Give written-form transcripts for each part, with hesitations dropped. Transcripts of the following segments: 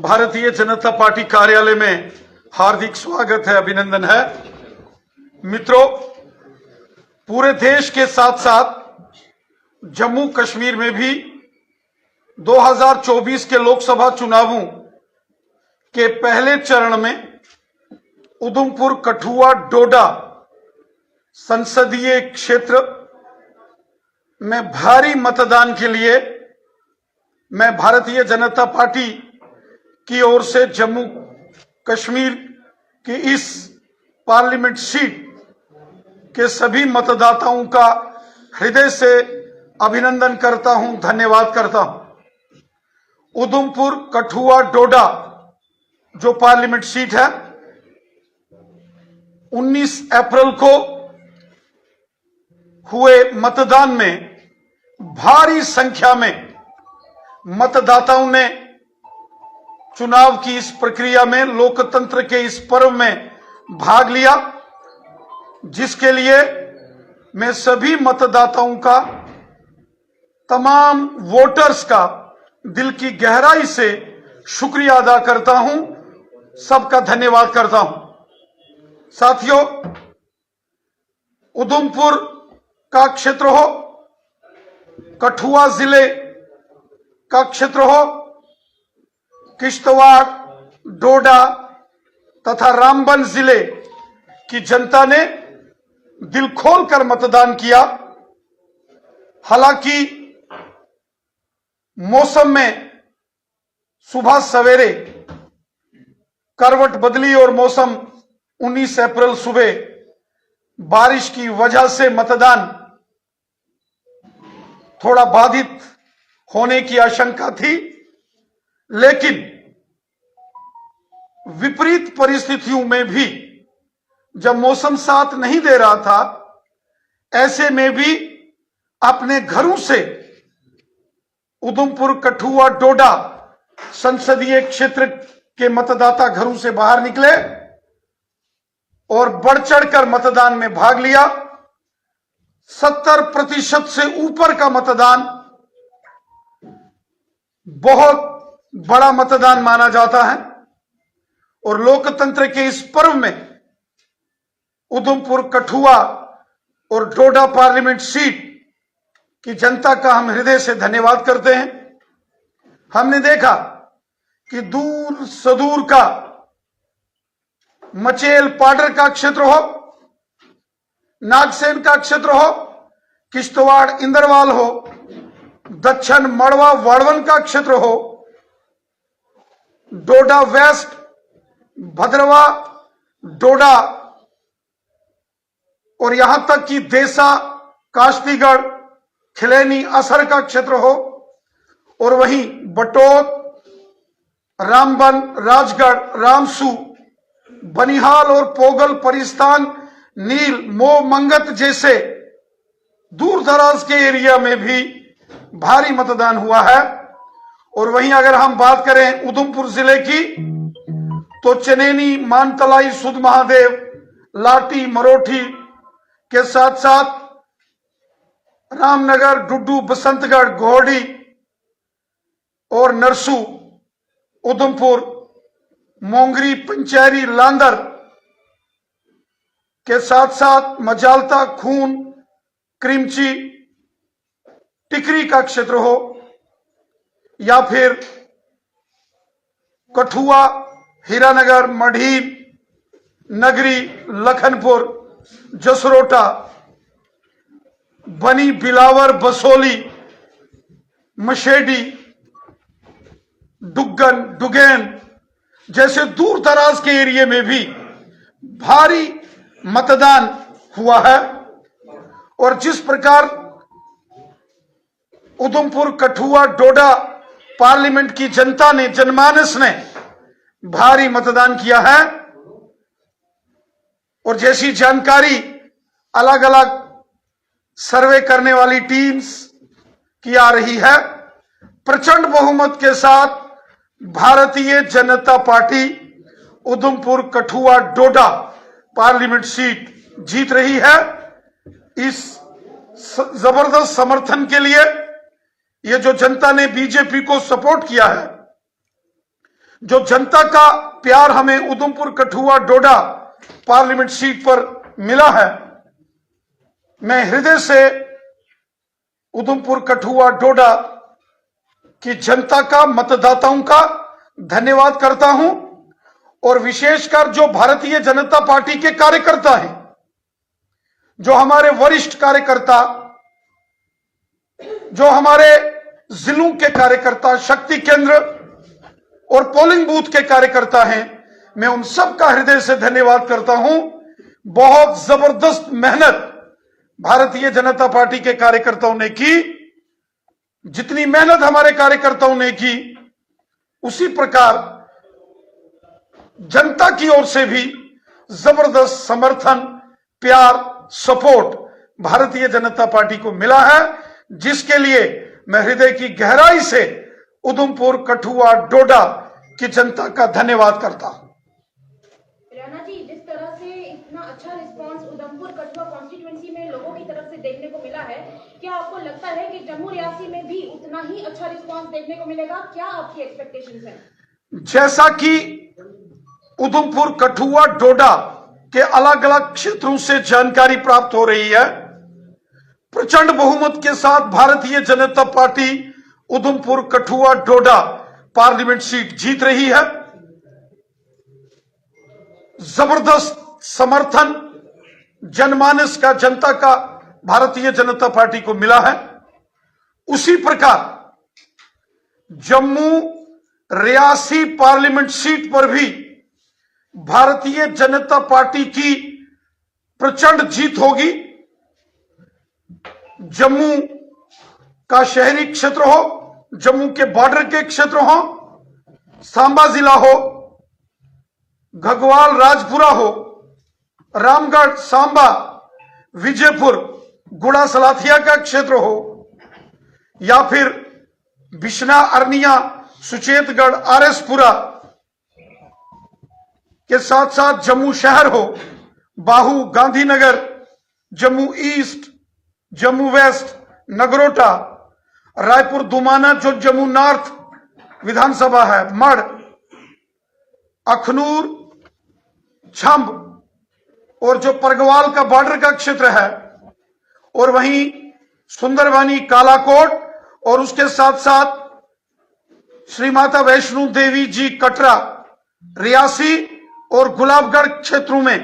Bharatiya Janata party कार्यालय में हार्दिक स्वागत है, अभिनंदन है। मित्रों, पूरे देश के साथ साथ जम्मू कश्मीर में भी 2024 के लोकसभा चुनावों के पहले चरण में उधमपुर, कठुआ, डोडा संसदीय क्षेत्र में भारी मतदान के लिए मैं भारतीय जनता पार्टी की ओर से जम्मू कश्मीर की इस पार्लियामेंट सीट के सभी मतदाताओं का हृदय से अभिनंदन करता हूं, धन्यवाद करता हूं। उधमपुर, कठुआ, डोडा जो पार्लियामेंट सीट है, 19 अप्रैल को हुए मतदान में भारी संख्या में मतदाताओं ने चुनाव की इस प्रक्रिया में, लोकतंत्र के इस पर्व में भाग लिया, जिसके लिए मैं सभी मतदाताओं का, तमाम वोटर्स का दिल की गहराई से शुक्रिया अदा करता हूं, सबका धन्यवाद करता हूं। साथियों, उधमपुर का क्षेत्र हो, कठुआ जिले का क्षेत्र हो, किश्तवाड़, डोडा तथा रामबन जिले की जनता ने दिल खोलकर मतदान किया। हालांकि मौसम में सुबह सवेरे करवट बदली और मौसम 19 अप्रैल सुबह बारिश की वजह से मतदान थोड़ा बाधित होने की आशंका थी, लेकिन विपरीत परिस्थितियों में भी जब मौसम साथ नहीं दे रहा था, ऐसे में भी अपने घरों से उधमपुर, कठुआ, डोडा संसदीय क्षेत्र के मतदाता घरों से बाहर निकले और बढ़ चढ़कर मतदान में भाग लिया। 70% से ऊपर का मतदान बहुत बड़ा मतदान माना जाता है और लोकतंत्र के इस पर्व में उधमपुर, कठुआ और डोडा पार्लियामेंट सीट की जनता का हम हृदय से धन्यवाद करते हैं। हमने देखा कि दूर सुदूर का मचेल, पाडर का क्षेत्र हो, नागसेन का क्षेत्र हो, किश्तवाड़, इंदरवाल हो, दक्षिण मड़वा, वाड़वन का क्षेत्र हो, डोडा वेस्ट, भद्रवा, डोडा और यहां तक कि देसा, काश्तीगढ़, खिलैनी, असर का क्षेत्र हो, और वहीं बटोत, रामबन, राजगढ़, रामसू, बनिहाल और पोगल, परिस्तान, नील, मो, मंगत जैसे दूर दराज के एरिया में भी भारी मतदान हुआ है। और वहीं अगर हम बात करें उधमपुर जिले की, तो चनैनी, मानतलाई, सुध महादेव, लाटी, मरोठी के साथ साथ रामनगर, डुड्डू, बसंतगढ़, गोहड़ी और नरसू, उधमपुर, मोंगरी, पंचैरी, लांदर के साथ साथ मजालता, खून, क्रिमची, टिकरी का क्षेत्र हो, या फिर कठुआ, हीरानगर, मढ़ीर, नगरी, लखनपुर, जसरोटा, बनी, बिलावर, बसोली, मशेडी, डुग्गन, डुगैन जैसे दूर दराज के एरिया में भी भारी मतदान हुआ है। और जिस प्रकार उधमपुर, कठुआ, डोडा पार्लियामेंट की जनता ने, जनमानस ने भारी मतदान किया है, और जैसी जानकारी अलग अलग सर्वे करने वाली टीम्स की आ रही है, प्रचंड बहुमत के साथ भारतीय जनता पार्टी उधमपुर, कठुआ, डोडा पार्लियामेंट सीट जीत रही है। इस जबरदस्त समर्थन के लिए ये जो जनता ने बीजेपी को सपोर्ट किया है, जो जनता का प्यार हमें उधमपुर कठुआ डोडा पार्लियामेंट सीट पर मिला है, मैं हृदय से उधमपुर कठुआ डोडा की जनता का, मतदाताओं का धन्यवाद करता हूं। और विशेषकर जो भारतीय जनता पार्टी के कार्यकर्ता हैं, जो हमारे वरिष्ठ कार्यकर्ता, जो हमारे जिलों के कार्यकर्ता, शक्ति केंद्र और पोलिंग बूथ के कार्यकर्ता हैं, मैं उन सब का हृदय से धन्यवाद करता हूं। बहुत जबरदस्त मेहनत भारतीय जनता पार्टी के कार्यकर्ताओं ने की। जितनी मेहनत हमारे कार्यकर्ताओं ने की, उसी प्रकार जनता की ओर से भी जबरदस्त समर्थन, प्यार, सपोर्ट भारतीय जनता पार्टी को मिला है, जिसके लिए मैं हृदय की गहराई से उधमपुर कठुआ डोडा की जनता का धन्यवाद करता हूं। राणा जी, जिस तरह से इतना अच्छा रिस्पांस उधमपुर कठुआ कॉन्स्टिट्यूएंसी में लोगों की तरफ से देखने को मिला है, क्या आपको लगता है कि जम्मू रियासी में भी उतना ही अच्छा रिस्पांस देखने को मिलेगा? क्या आपकी एक्सपेक्टेशंस हैं? जैसा कि उधमपुर कठुआ डोडा के अलग अलग क्षेत्रों से जानकारी प्राप्त हो रही है, प्रचंड बहुमत के साथ भारतीय जनता पार्टी उधमपुर कठुआ डोडा पार्लियामेंट सीट जीत रही है। जबरदस्त समर्थन जनमानस का, जनता का भारतीय जनता पार्टी को मिला है। उसी प्रकार जम्मू रियासी पार्लियामेंट सीट पर भी भारतीय जनता पार्टी की प्रचंड जीत होगी। जम्मू का शहरी क्षेत्र हो, जम्मू के बॉर्डर के क्षेत्र हो, सांबा जिला हो, घगवाल राजपुरा हो, रामगढ़, सांबा, विजयपुर, गुड़ा सलाथिया का क्षेत्र हो, या फिर बिश्ना, अरनिया, सुचेतगढ़, आरएसपुरा के साथ साथ जम्मू शहर हो, बाहू, गांधीनगर, जम्मू ईस्ट, जम्मू वेस्ट, नगरोटा, रायपुर दुमाना जो जम्मू नॉर्थ विधानसभा है, मड़, अखनूर, छंब और जो परगवाल का बॉर्डर का क्षेत्र है, और वहीं सुंदरवानी, कालाकोट और उसके साथ साथ श्री माता वैष्णो देवी जी कटरा, रियासी और गुलाबगढ़ क्षेत्रों में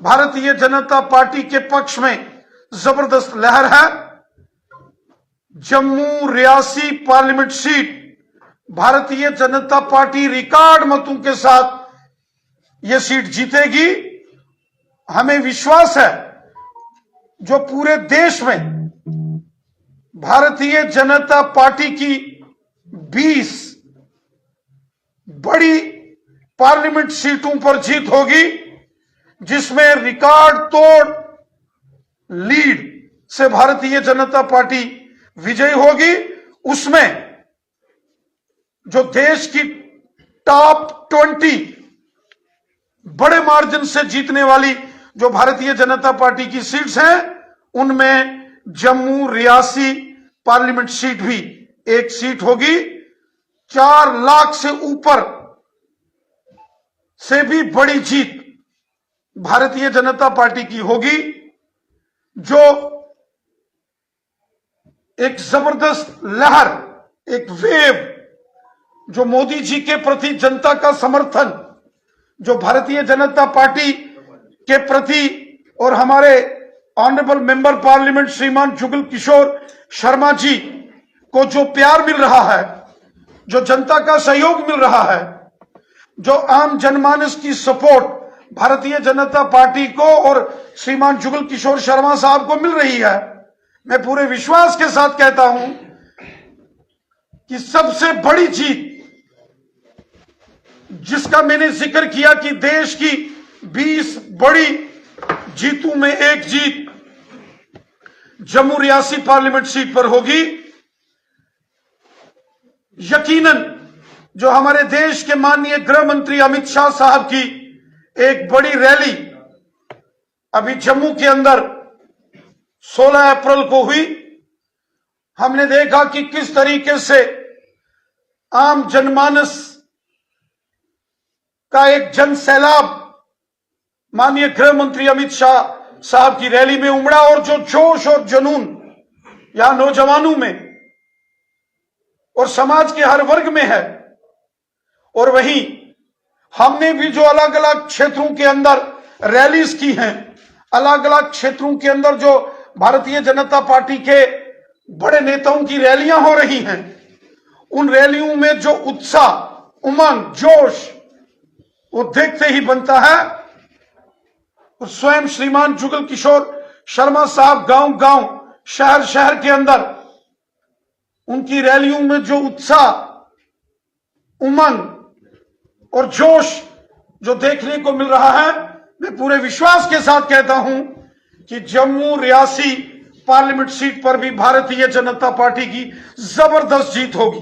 भारतीय जनता पार्टी के पक्ष में जबरदस्त लहर है। Jammu Reasi parliament seat Bharatiya Janata party record मतों के साथ यह सीट जीतेगी। हमें विश्वास है जो पूरे देश में भारतीय जनता पार्टी की 20 बड़ी पार्लियामेंट सीटों पर जीत होगी, जिसमें रिकॉर्ड तोड़ लीड से भारतीय जनता पार्टी विजयी होगी। उसमें जो देश की टॉप 20 बड़े मार्जिन से जीतने वाली जो भारतीय जनता पार्टी की सीट्स हैं, उनमें जम्मू रियासी पार्लियामेंट सीट भी एक सीट होगी। 4 लाख से ऊपर से भी बड़ी जीत भारतीय जनता पार्टी की होगी, जो एक जबरदस्त लहर, एक वेव जो मोदी जी के प्रति जनता का समर्थन, जो भारतीय जनता पार्टी के प्रति और हमारे ऑनरेबल मेंबर पार्लियामेंट श्रीमान जुगल किशोर शर्मा जी को जो प्यार मिल रहा है, जो जनता का सहयोग मिल रहा है, जो आम जनमानस की सपोर्ट भारतीय जनता पार्टी को और श्रीमान जुगल किशोर शर्मा साहब को मिल रही है, मैं पूरे विश्वास के साथ कहता हूं कि सबसे बड़ी जीत, जिसका मैंने जिक्र किया कि देश की 20 बड़ी जीतों में एक जीत जम्मू रियासी पार्लियामेंट सीट पर होगी। यकीनन जो हमारे देश के माननीय गृह मंत्री अमित शाह साहब की एक बड़ी रैली अभी जम्मू के अंदर 16 अप्रैल को हुई, हमने देखा कि किस तरीके से आम जनमानस का एक जन सैलाब माननीय गृह मंत्री अमित शाह साहब की रैली में उमड़ा और जो जोश और जुनून यहां नौजवानों में और समाज के हर वर्ग में है, और वहीं हमने भी जो अलग अलग क्षेत्रों के अंदर रैलीज की हैं, अलग अलग क्षेत्रों के अंदर जो भारतीय जनता पार्टी के बड़े नेताओं की रैलियां हो रही हैं, उन रैलियों में जो उत्साह, उमंग, जोश वो देखते ही बनता है। और स्वयं श्रीमान जुगल किशोर शर्मा साहब गांव गांव, शहर शहर के अंदर उनकी रैलियों में जो उत्साह, उमंग और जोश जो देखने को मिल रहा है, मैं पूरे विश्वास के साथ कहता हूं कि जम्मू रियासी पार्लियामेंट सीट पर भी भारतीय जनता पार्टी की जबरदस्त जीत होगी।